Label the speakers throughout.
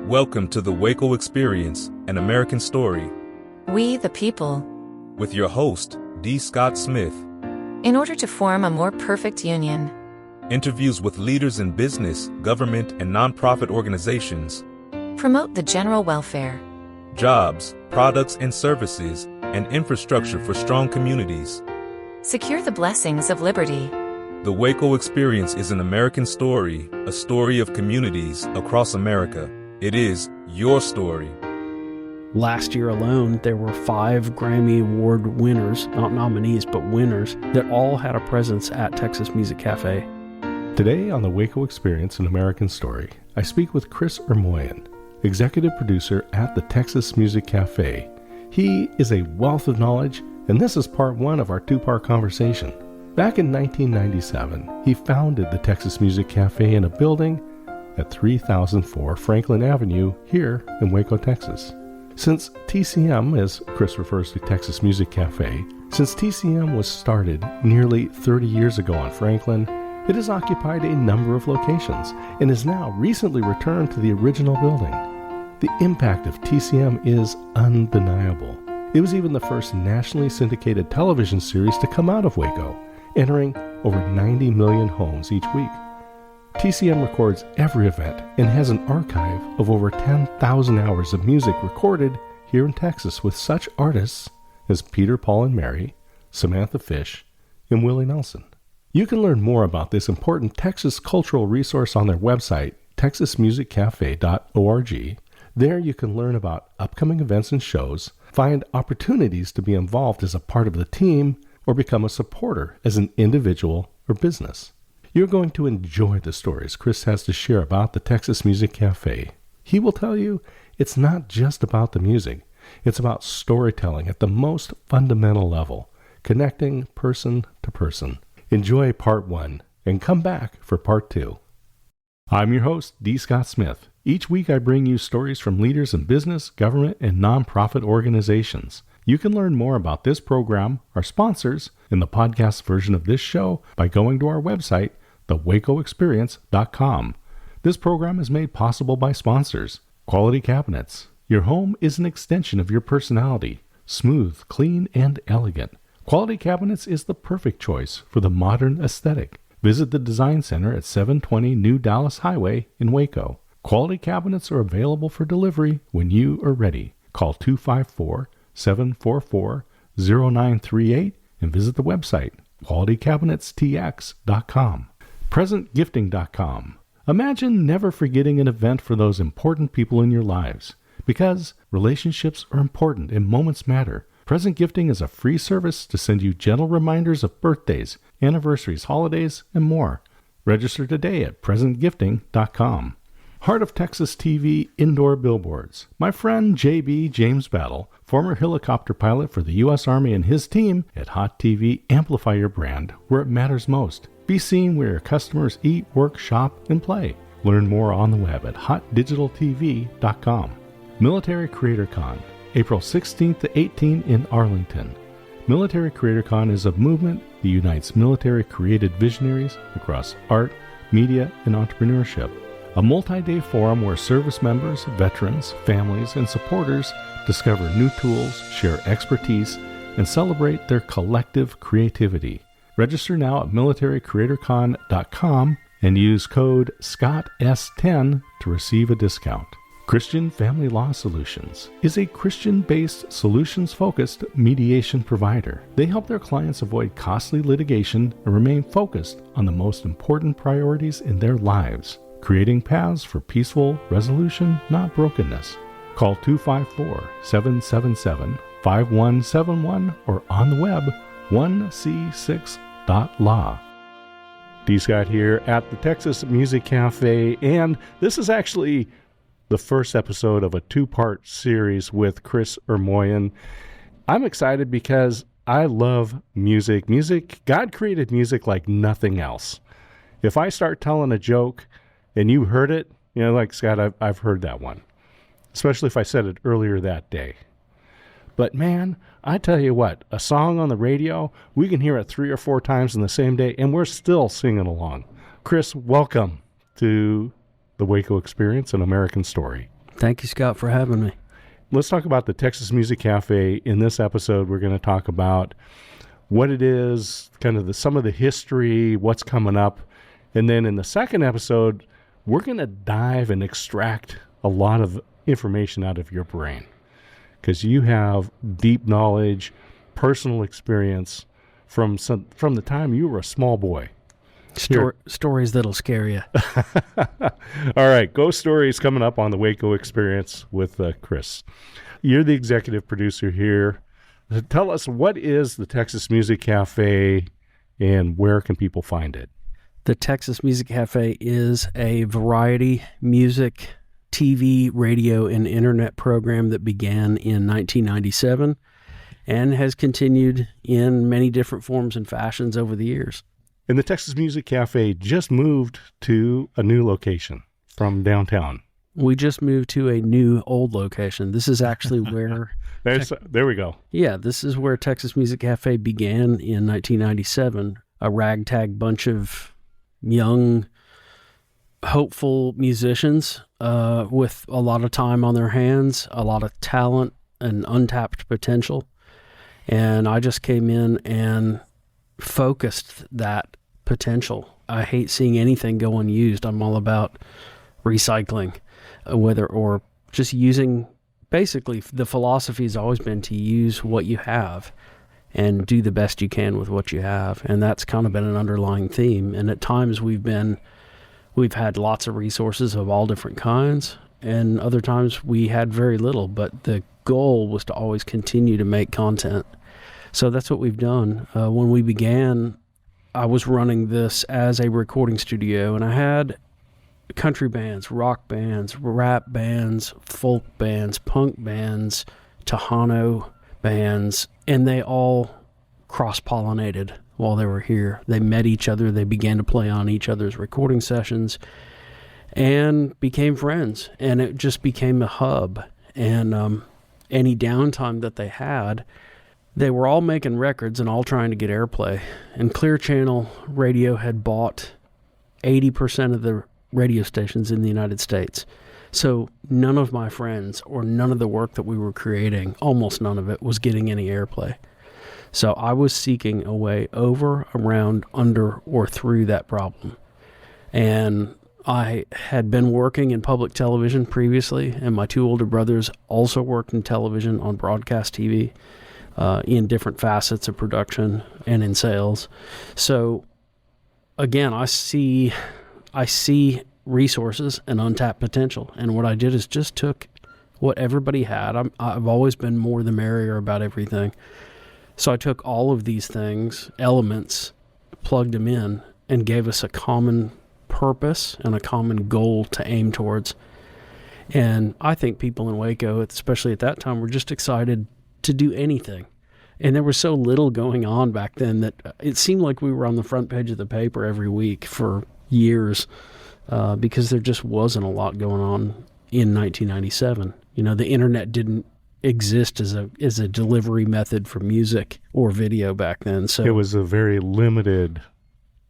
Speaker 1: Welcome to the WACO Experience, an American story.
Speaker 2: We, the people.
Speaker 1: With your host, D. Scott Smith.
Speaker 2: In order to form a more perfect union.
Speaker 1: Interviews with leaders in business, government, and nonprofit organizations.
Speaker 2: Promote the general welfare.
Speaker 1: Jobs, products and services, and infrastructure for strong communities.
Speaker 2: Secure the blessings of liberty.
Speaker 1: The WACO Experience is an American story, a story of communities across America. It is your story.
Speaker 3: Last year alone, there were 5 Grammy Award winners, not nominees, but winners, that all had a presence at Texas Music Cafe.
Speaker 4: Today on the WACO Experience, an American story, I speak with Chris Ermoian, executive producer at the Texas Music Cafe. He is a wealth of knowledge, and this is part 1 of our 2-part conversation. Back in 1997, he founded the Texas Music Cafe in a building at 3004 Franklin Avenue here in Waco, Texas. Since TCM, as Chris refers to Texas Music Cafe, since TCM was started nearly 30 years ago on Franklin, it has occupied a number of locations and is now recently returned to the original building. The impact of TCM is undeniable. It was even the first nationally syndicated television series to come out of Waco, entering over 90 million homes each week. TCM records every event and has an archive of over 10,000 hours of music recorded here in Texas with such artists as Peter, Paul, and Mary, Samantha Fish, and Willie Nelson. You can learn more about this important Texas cultural resource on their website, texasmusiccafe.org. There you can learn about upcoming events and shows, find opportunities to be involved as a part of the team, or become a supporter as an individual or business. You're going to enjoy the stories Chris has to share about the Texas Music Cafe. He will tell you it's not just about the music. It's about storytelling at the most fundamental level, connecting person to person. Enjoy part 1 and come back for part 2. I'm your host, D. Scott Smith. Each week I bring you stories from leaders in business, government, and nonprofit organizations. You can learn more about this program, our sponsors, and the podcast version of this show by going to our website, thewacoexperience.com. This program is made possible by sponsors. Quality Cabinets. Your home is an extension of your personality. Smooth, clean, and elegant. Quality Cabinets is the perfect choice for the modern aesthetic. Visit the Design Center at 720 New Dallas Highway in Waco. Quality Cabinets are available for delivery when you are ready. Call 254-744-0938 and visit the website, qualitycabinetstx.com. PresentGifting.com. Imagine never forgetting an event for those important people in your lives. Because relationships are important and moments matter. Present Gifting is a free service to send you gentle reminders of birthdays, anniversaries, holidays, and more. Register today at PresentGifting.com. Heart of Texas TV Indoor Billboards. My friend JB James Battle, former helicopter pilot for the U.S. Army, and his team at Hot TV amplify your brand where it matters most. Be seen where your customers eat, work, shop, and play. Learn more on the web at hotdigitaltv.com. Military Creator Con, April 16th to 18th in Arlington. Military Creator Con is a movement that unites military-created visionaries across art, media, and entrepreneurship. A multi-day forum where service members, veterans, families, and supporters discover new tools, share expertise, and celebrate their collective creativity. Register now at militarycreatorcon.com and use code SCOTT10 to receive a discount. Christian Family Law Solutions is a Christian-based, solutions-focused mediation provider. They help their clients avoid costly litigation and remain focused on the most important priorities in their lives, creating paths for peaceful resolution, not brokenness. Call 254-777-5171 or on the web, 1c6.law. D. Scott here at the Texas Music Cafe, and this is actually the first episode of a 2-part series with Chris Ermoian. I'm excited because I love music. God created music like nothing else. If I start telling a joke and you heard it, like Scott, I've heard that one, especially if I said it earlier that day. But man, I tell you what, a song on the radio, we can hear it 3 or 4 times in the same day, and we're still singing along. Chris, welcome to the WACO Experience, an American story.
Speaker 3: Thank you, Scott, for having me.
Speaker 4: Let's talk about the Texas Music Cafe. In this episode, we're going to talk about what it is, kind of some of the history, what's coming up. And then in the second episode, we're going to dive and extract a lot of information out of your brain, because you have deep knowledge, personal experience from the time you were a small boy.
Speaker 3: Stories that'll scare you.
Speaker 4: All right, Ghost Stories coming up on the WACO Experience with Chris. You're the executive producer here. Tell us, what is the Texas Music Cafe and where can people find it?
Speaker 3: The Texas Music Cafe is a variety music, TV, radio, and internet program that began in 1997 and has continued in many different forms and fashions over the years.
Speaker 4: And the Texas Music Cafe just moved to a new location from downtown.
Speaker 3: We just moved to a new old location. This is actually where...
Speaker 4: There we go.
Speaker 3: Yeah, this is where Texas Music Cafe began in 1997. A ragtag bunch of young, hopeful musicians with a lot of time on their hands, a lot of talent and untapped potential. And I just came in and focused that potential. I hate seeing anything go unused. I'm all about recycling, or just using. Basically, the philosophy has always been to use what you have and do the best you can with what you have. And that's kind of been an underlying theme. And at times we've had lots of resources of all different kinds, and other times we had very little, but the goal was to always continue to make content. So that's what we've done. When we began, I was running this as a recording studio, and I had country bands, rock bands, rap bands, folk bands, punk bands, Tejano bands, and they all cross-pollinated while they were here. They met each other, they began to play on each other's recording sessions, and became friends, and it just became a hub. And any downtime that they had, they were all making records and all trying to get airplay. And Clear Channel Radio had bought 80% of the radio stations in the United States. So none of my friends or none of the work that we were creating, almost none of it, was getting any airplay. So I was seeking a way over, around, under, or through that problem. And I had been working in public television previously, and my two older brothers also worked in television on broadcast TV, in different facets of production and in sales. So again, I see resources and untapped potential. And what I did is just took what everybody had. I've always been more the merrier about everything. So I took all of these things, elements, plugged them in, and gave us a common purpose and a common goal to aim towards. And I think people in Waco, especially at that time, were just excited to do anything. And there was so little going on back then that it seemed like we were on the front page of the paper every week for years, because there just wasn't a lot going on in 1997. You know, the internet didn't exist as a delivery method for music or video back then. So
Speaker 4: it was a very limited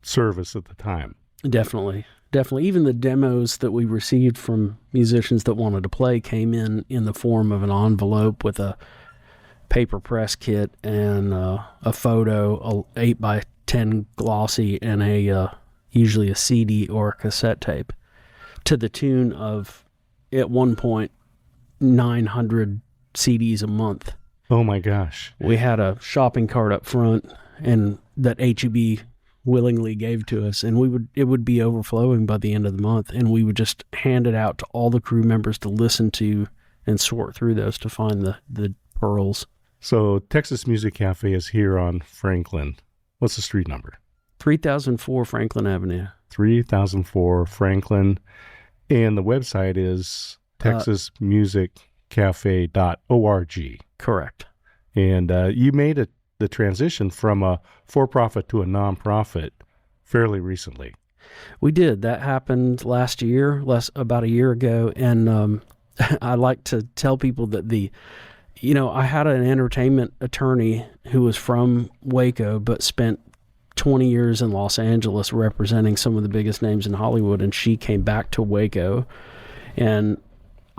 Speaker 4: service at the time. Definitely.
Speaker 3: Even the demos that we received from musicians that wanted to play came in the form of an envelope with a paper press kit and a photo, a 8x10 glossy, and usually a CD or a cassette tape, to the tune of, at one point, 900 CDs a month.
Speaker 4: Oh my gosh.
Speaker 3: We had a shopping cart up front, and that HEB willingly gave to us, and it would be overflowing by the end of the month, and we would just hand it out to all the crew members to listen to and sort through those to find the pearls.
Speaker 4: So Texas Music Cafe is here on Franklin. What's the street number?
Speaker 3: 3004 Franklin Avenue.
Speaker 4: 3004 Franklin. And the website is texasmusiccafe.org.
Speaker 3: Correct.
Speaker 4: And you made the transition from a for-profit to a nonprofit fairly recently.
Speaker 3: We did. That happened last year, about a year ago. And I like to tell people that I had an entertainment attorney who was from Waco but spent 20 years in Los Angeles representing some of the biggest names in Hollywood, and she came back to Waco. And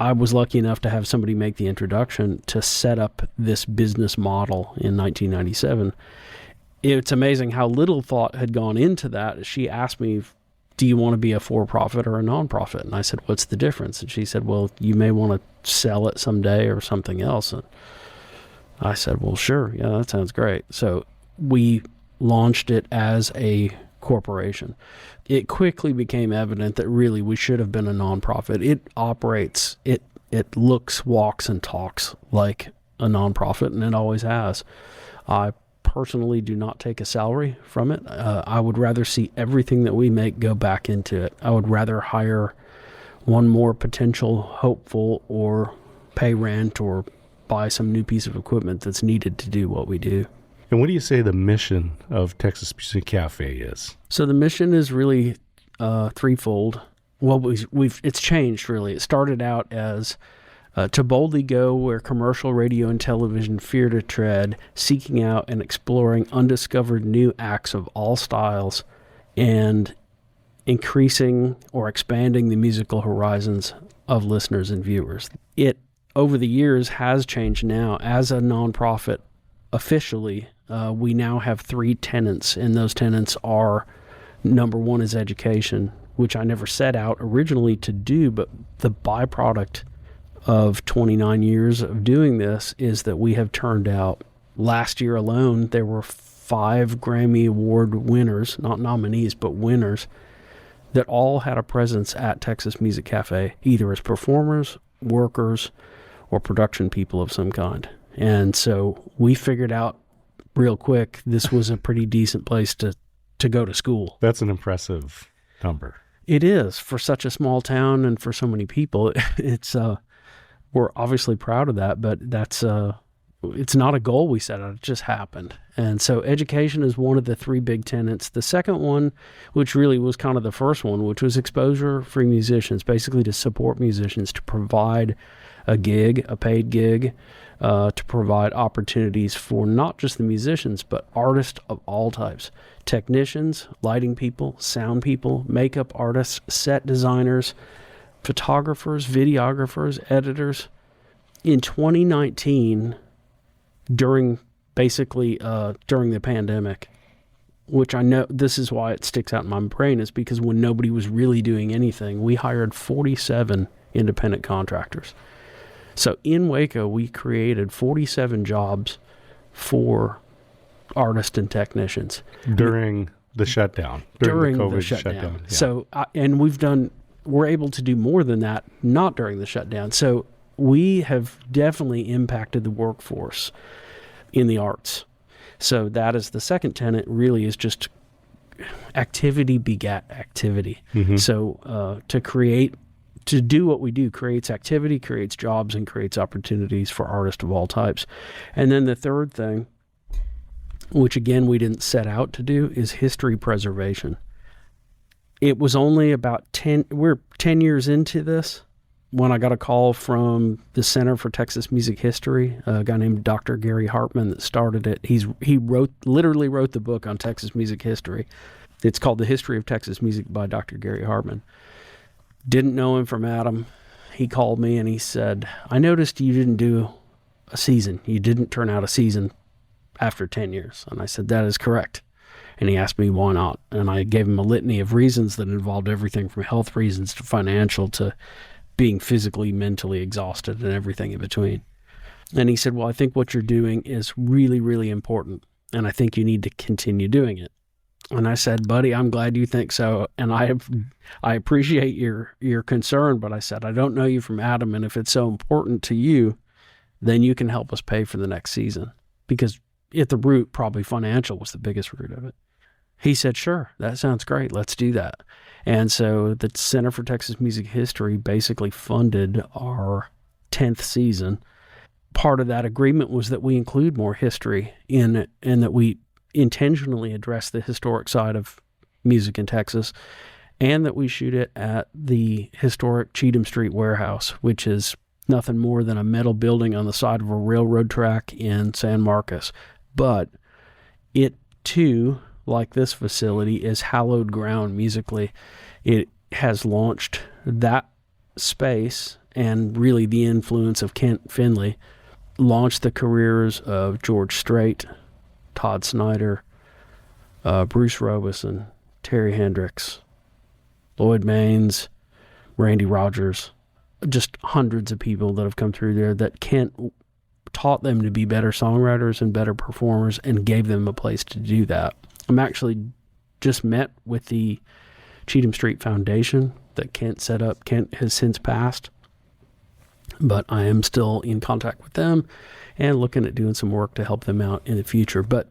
Speaker 3: I was lucky enough to have somebody make the introduction to set up this business model in 1997. It's amazing how little thought had gone into that. She asked me, do you want to be a for-profit or a non-profit? And I said, what's the difference? And she said, well, you may want to sell it someday or something else. And I said, well, sure. Yeah, that sounds great. So we launched it as a corporation. It quickly became evident that really we should have been a nonprofit. It operates, it looks, walks, and talks like a nonprofit, and it always has. I personally do not take a salary from it. I would rather see everything that we make go back into it. I would rather hire one more potential hopeful or pay rent or buy some new piece of equipment that's needed to do what we do.
Speaker 4: And what do you say the mission of Texas Music Cafe is?
Speaker 3: So the mission is really threefold. Well, it's changed really. It started out as to boldly go where commercial radio and television fear to tread, seeking out and exploring undiscovered new acts of all styles, and increasing or expanding the musical horizons of listeners and viewers. It, over the years, has changed now. As a nonprofit, officially, we now have 3 tenets, and those tenets are, number one is education, which I never set out originally to do, but the byproduct of 29 years of doing this is that we have turned out, last year alone, there were 5 Grammy Award winners, not nominees, but winners, that all had a presence at Texas Music Cafe, either as performers, workers, or production people of some kind. And so we figured out real quick this was a pretty decent place to go to school.
Speaker 4: That's an impressive number.
Speaker 3: It is, for such a small town and for so many people. It's we're obviously proud of that, but that's it's not a goal we set out. It just happened. And so education is one of the 3 big tenets. The second one, which really was kind of the first one, which was exposure for musicians, basically to support musicians, to provide a gig, a paid gig, to provide opportunities for not just the musicians, but artists of all types. Technicians, lighting people, sound people, makeup artists, set designers, photographers, videographers, editors. In 2019, during the pandemic, which I know this is why it sticks out in my brain, is because when nobody was really doing anything, we hired 47 independent contractors. So in Waco, we created 47 jobs for artists and technicians.
Speaker 4: During the shutdown. During the COVID shutdown.
Speaker 3: Yeah. So, and we're able to do more than that, not during the shutdown. So we have definitely impacted the workforce in the arts. So that is the second tenet, really, is just activity begat activity. Mm-hmm. So to do what we do creates activity, creates jobs, and creates opportunities for artists of all types. And then the third thing, which again we didn't set out to do, is history preservation. It was only about 10 years into this when I got a call from the Center for Texas Music History, a guy named Dr. Gary Hartman that started it. He literally wrote the book on Texas music history. It's called The History of Texas Music by Dr. Gary Hartman. Didn't know him from Adam. He called me and he said, I noticed you didn't do a season. You didn't turn out a season after 10 years. And I said, that is correct. And he asked me why not. And I gave him a litany of reasons that involved everything from health reasons to financial to being physically, mentally exhausted and everything in between. And he said, well, I think what you're doing is really, really important. And I think you need to continue doing it. And I said, buddy, I'm glad you think so. And I appreciate your concern, but I said, I don't know you from Adam. And if it's so important to you, then you can help us pay for the next season. Because at the root, probably financial was the biggest root of it. He said, sure, that sounds great. Let's do that. And so the Center for Texas Music History basically funded our 10th season. Part of that agreement was that we include more history in it, and that we intentionally address the historic side of music in Texas, and that we shoot it at the historic Cheatham Street Warehouse, which is nothing more than a metal building on the side of a railroad track in San Marcos. But it, too, like this facility, is hallowed ground musically. It has launched that space and really the influence of Kent Finley launched the careers of George Strait, Todd Snyder, Bruce Robeson, Terry Hendricks, Lloyd Maines, Randy Rogers, just hundreds of people that have come through there that Kent taught them to be better songwriters and better performers and gave them a place to do that. I'm actually just met with the Cheatham Street Foundation that Kent set up. Kent has since passed, but I am still in contact with them and looking at doing some work to help them out in the future. But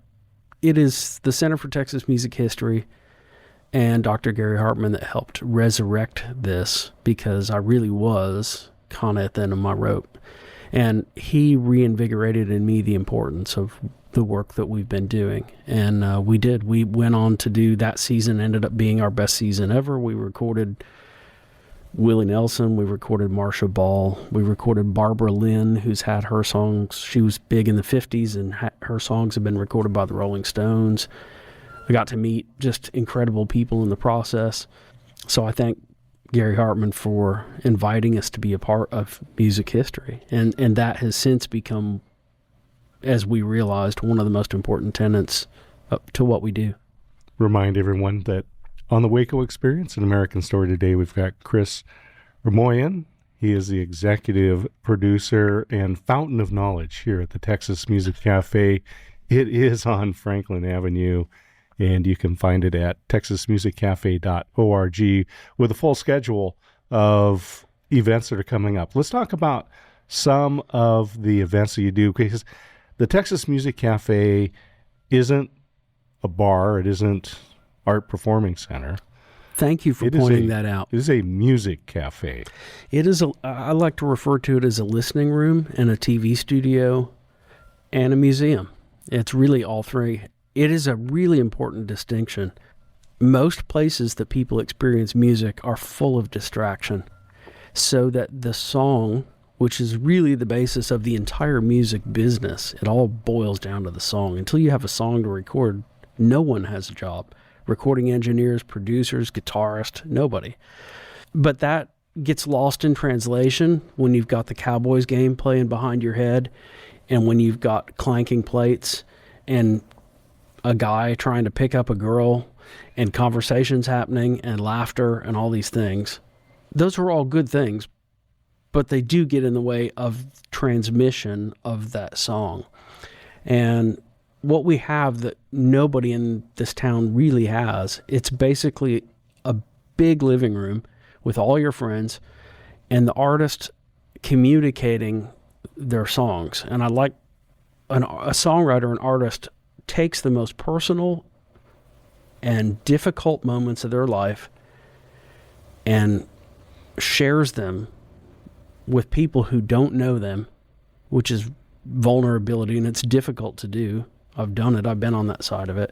Speaker 3: it is the Center for Texas Music History and Dr. Gary Hartman that helped resurrect this, because I really was kind of at the end of my rope. And he reinvigorated in me the importance of the work that we've been doing. And we did. We went on to do that season, ended up being our best season ever. We recorded Willie Nelson. We recorded Marsha Ball. We recorded Barbara Lynn, who's had her songs. She was big in the 50s, and her songs have been recorded by the Rolling Stones. I got to meet just incredible people in the process. So I thank Gary Hartman for inviting us to be a part of music history. And that has since become, as we realized, one of the most important tenets to what we do.
Speaker 4: Remind everyone that on the WACO Experience, an American Story today, we've got Chris Ermoian. He is the executive producer and fountain of knowledge here at the Texas Music Cafe. It is on Franklin Avenue, and you can find it at texasmusiccafe.org with a full schedule of events that are coming up. Let's talk about some of the events that you do, because the Texas Music Cafe isn't a bar. It isn't Art Performing Center.
Speaker 3: Thank you for pointing that out.
Speaker 4: It is a music cafe.
Speaker 3: It is I like to refer to it as a listening room and a TV studio and a museum. It's really all three. It is a really important distinction. Most places that people experience music are full of distraction, so that the song, which is really the basis of the entire music business, it all boils down to the song. Until you have a song to record, no one has a job. Recording engineers, producers, guitarists, nobody. But that gets lost in translation when you've got the Cowboys game playing behind your head, and when you've got clanking plates and a guy trying to pick up a girl and conversations happening and laughter and all these things. Those are all good things, but they do get in the way of transmission of that song. And what we have that nobody in this town really has, it's basically a big living room with all your friends and the artist communicating their songs. And I like a songwriter, an artist, takes the most personal and difficult moments of their life and shares them with people who don't know them, which is vulnerability, and it's difficult to do. I've done it. I've been on that side of it.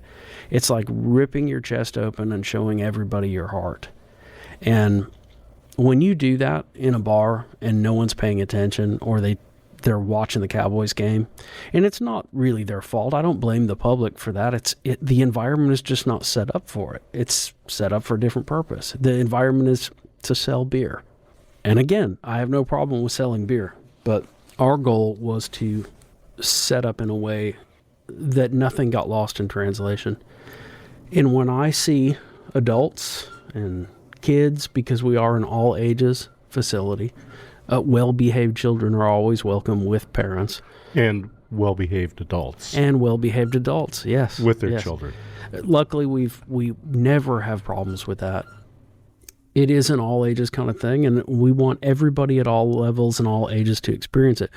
Speaker 3: It's like ripping your chest open and showing everybody your heart. And when you do that in a bar and no one's paying attention, or they're watching the Cowboys game, and it's not really their fault. I don't blame the public for that. The environment is just not set up for it. It's set up for a different purpose. The environment is to sell beer. And again, I have no problem with selling beer, but our goal was to set up in a way that nothing got lost in translation. And when I see adults and kids, because we are an all ages facility, well-behaved children are always welcome with parents.
Speaker 4: And well-behaved adults.
Speaker 3: And well-behaved adults, yes.
Speaker 4: With their children.
Speaker 3: Luckily, we never have problems with that. It is an all-ages kind of thing, and we want everybody at all levels and all ages to experience it.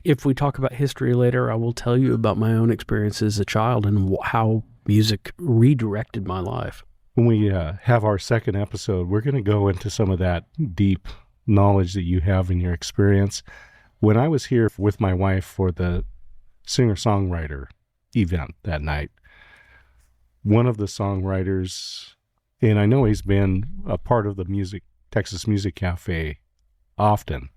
Speaker 3: If we talk about history later, I will tell you about my own experience as a child and how music redirected my life.
Speaker 4: When we have our second episode, we're going to go into some of that deep knowledge that you have in your experience. When I was here with my wife for the singer-songwriter event that night, one of the songwriters, and I know he's been a part of the Texas Music Cafe often,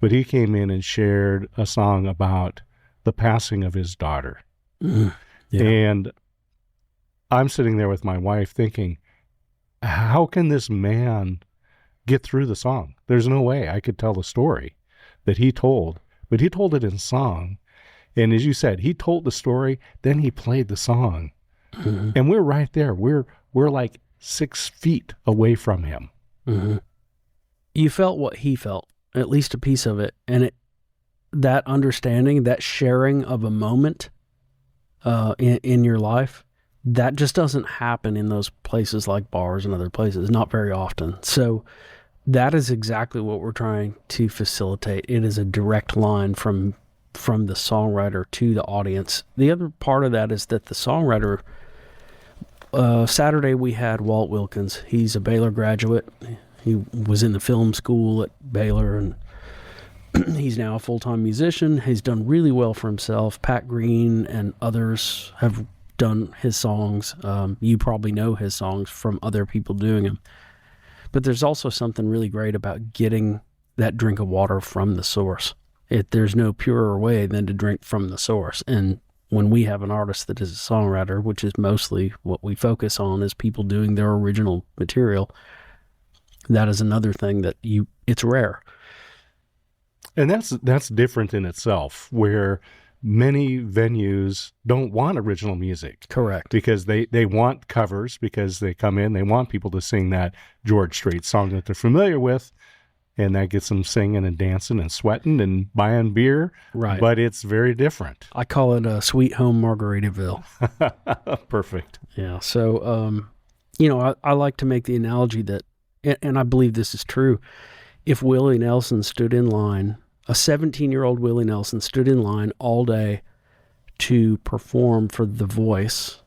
Speaker 4: but he came in and shared a song about the passing of his daughter. Yeah. And I'm sitting there with my wife thinking, how can this man get through the song. There's no way I could tell the story that he told, but he told it in song. And as you said, he told the story, then he played the song. Mm-hmm. And we're right there. We're like 6 feet away from him.
Speaker 3: Mm-hmm. You felt what he felt, at least a piece of it. And that understanding, that sharing of a moment in your life, that just doesn't happen in those places like bars and other places, not very often. So that is exactly what we're trying to facilitate. It is a direct line from the songwriter to the audience. The other part of that is that the songwriter, Saturday we had Walt Wilkins. He's a Baylor graduate. He was in the film school at Baylor, and he's now a full-time musician. He's done really well for himself. Pat Green and others have done his songs. You probably know his songs from other people doing them. But there's also something really great about getting that drink of water from the source. There's no purer way than to drink from the source. And when we have an artist that is a songwriter, which is mostly what we focus on, is people doing their original material, that is another thing that it's rare.
Speaker 4: And that's different in itself, where many venues don't want original music.
Speaker 3: Correct.
Speaker 4: Because they want covers, because they come in, they want people to sing that George Strait song that they're familiar with, and that gets them singing and dancing and sweating and buying beer.
Speaker 3: Right.
Speaker 4: But it's very different.
Speaker 3: I call it a Sweet Home Margaritaville.
Speaker 4: Perfect.
Speaker 3: Yeah. So, I like to make the analogy that, and I believe this is true, if Willie Nelson stood in line, a 17-year-old Willie Nelson stood in line all day to perform for The Voice,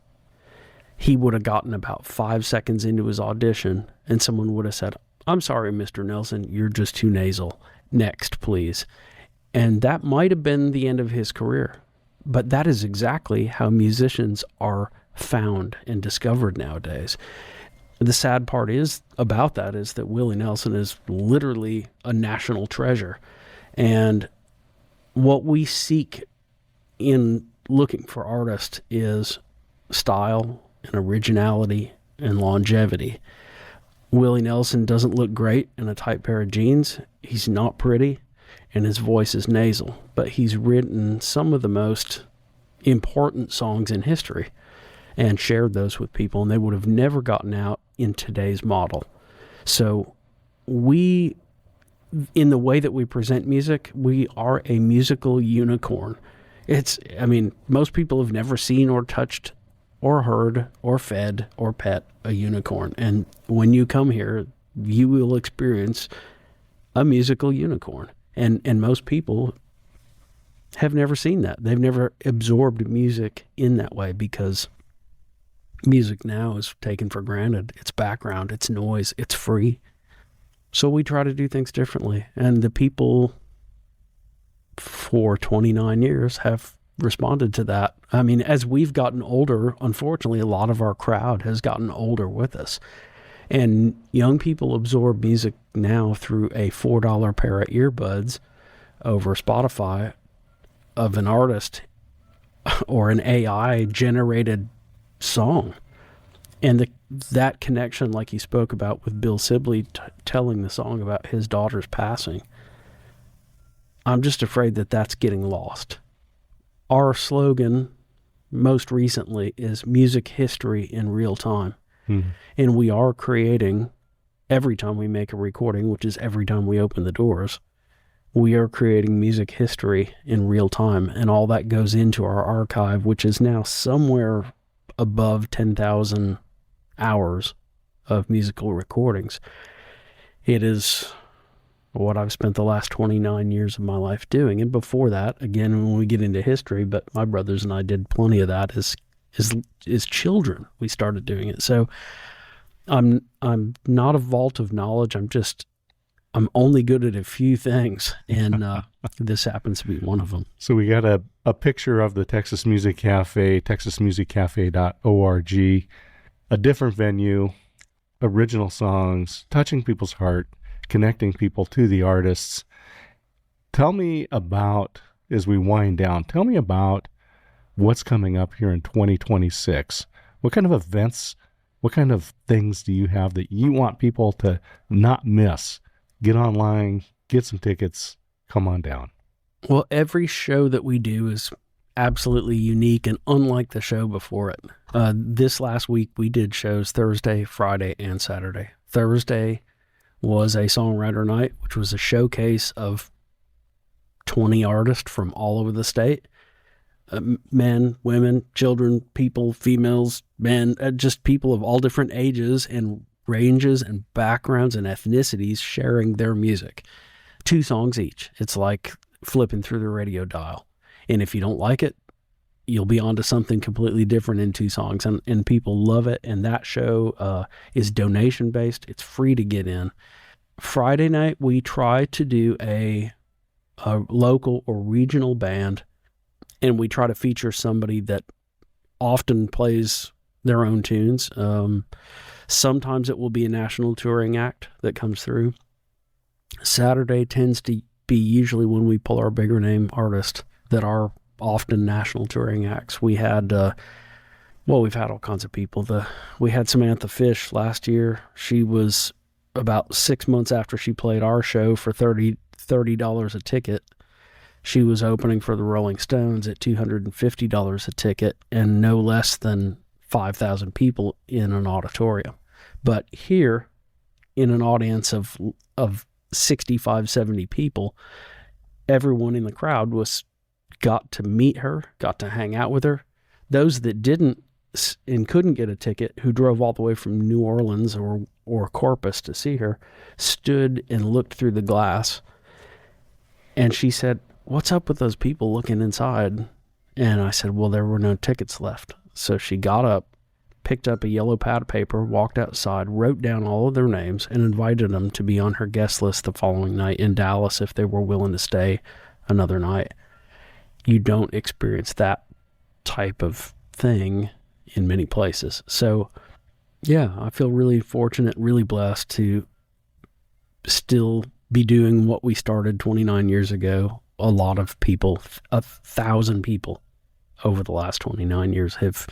Speaker 3: he would have gotten about 5 seconds into his audition, and someone would have said, "I'm sorry, Mr. Nelson, you're just too nasal. Next, please." And that might have been the end of his career. But that is exactly how musicians are found and discovered nowadays. The sad part about that is that Willie Nelson is literally a national treasure. And what we seek in looking for artists is style and originality and longevity. Willie Nelson doesn't look great in a tight pair of jeans. He's not pretty, and his voice is nasal. But he's written some of the most important songs in history and shared those with people, and they would have never gotten out in today's model. So in the way that we present music, we are a musical unicorn. Most people have never seen or touched or heard or fed or pet a unicorn. And when you come here, you will experience a musical unicorn. And most people have never seen that. They've never absorbed music in that way, because music now is taken for granted. It's background, it's noise, it's free. So we try to do things differently. And the people for 29 years have responded to that. I mean, as we've gotten older, unfortunately, a lot of our crowd has gotten older with us. And young people absorb music now through a $4 pair of earbuds over Spotify of an artist or an AI-generated song. And that connection, like you spoke about with Bill Sibley telling the song about his daughter's passing, I'm just afraid that that's getting lost. Our slogan most recently is music history in real time. Mm-hmm. And we are creating, every time we make a recording, which is every time we open the doors, we are creating music history in real time. And all that goes into our archive, which is now somewhere above 10,000 hours of musical recordings. It is what I've spent the last 29 years of my life doing. And before that, again, when we get into history, but my brothers and I did plenty of that as children. We started doing it. So I'm not a vault of knowledge. I'm only good at a few things, and this happens to be one of them.
Speaker 4: So we got a picture of the Texas Music Cafe, texasmusiccafe.org, a different venue, original songs, touching people's heart, connecting people to the artists. Tell me about, as we wind down, tell me about what's coming up here in 2026. What kind of events, What kind of things do you have that you want people to not miss? Get online, get some tickets, come on down.
Speaker 3: Well, every show that we do is absolutely unique and unlike the show before it. This last week, we did shows Thursday, Friday, and Saturday. Thursday was a songwriter night, which was a showcase of 20 artists from all over the state. Men, women, children, people, females, men, just people of all different ages and ranges and backgrounds and ethnicities sharing their music. 2 songs each. It's like flipping through the radio dial. And if you don't like it, you'll be on to something completely different in 2 songs. And people love it. And that show is donation-based. It's free to get in. Friday night, we try to do a local or regional band, and we try to feature somebody that often plays their own tunes. Sometimes it will be a national touring act that comes through. Saturday tends to be usually when we pull our bigger name artists that are often national touring acts. We had, we've had all kinds of people. We had Samantha Fish last year. She was about 6 months after she played our show for $30 a ticket. She was opening for the Rolling Stones at $250 a ticket, and no less than 5,000 people in an auditorium. But here, in an audience of 65, 70 people, everyone in the crowd got to meet her, got to hang out with her. Those that didn't and couldn't get a ticket, who drove all the way from New Orleans or Corpus to see her, stood and looked through the glass. And she said, "What's up with those people looking inside?" And I said, "Well, there were no tickets left." So she got up, picked up a yellow pad of paper, walked outside, wrote down all of their names, and invited them to be on her guest list the following night in Dallas if they were willing to stay another night. You don't experience that type of thing in many places. So, yeah, I feel really fortunate, really blessed to still be doing what we started 29 years ago. A lot of people, 1,000 people over the last 29 years have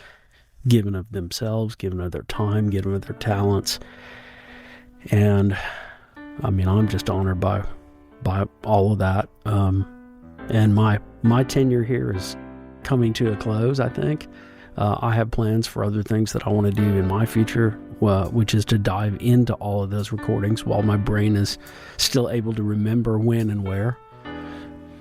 Speaker 3: given of themselves, given of their time, given of their talents. And I mean, I'm just honored by all of that. And my tenure here is coming to a close, I think. I have plans for other things that I want to do in my future, which is to dive into all of those recordings while my brain is still able to remember when and where.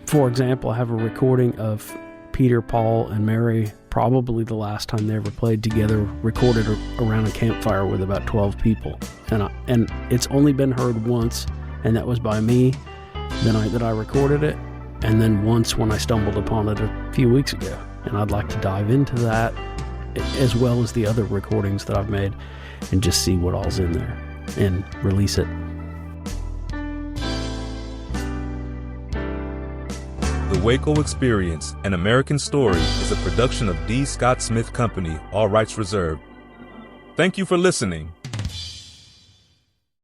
Speaker 3: For example, I have a recording of Peter, Paul, and Mary, probably the last time they ever played together, recorded around a campfire with about 12 people. And it's only been heard once, and that was by me the night that I recorded it, and then once when I stumbled upon it a few weeks ago. And I'd like to dive into that, as well as the other recordings that I've made, and just see what all's in there and release it.
Speaker 1: The WACO Experience, An American Story, is a production of D. Scott Smith Company, all rights reserved. Thank you for listening.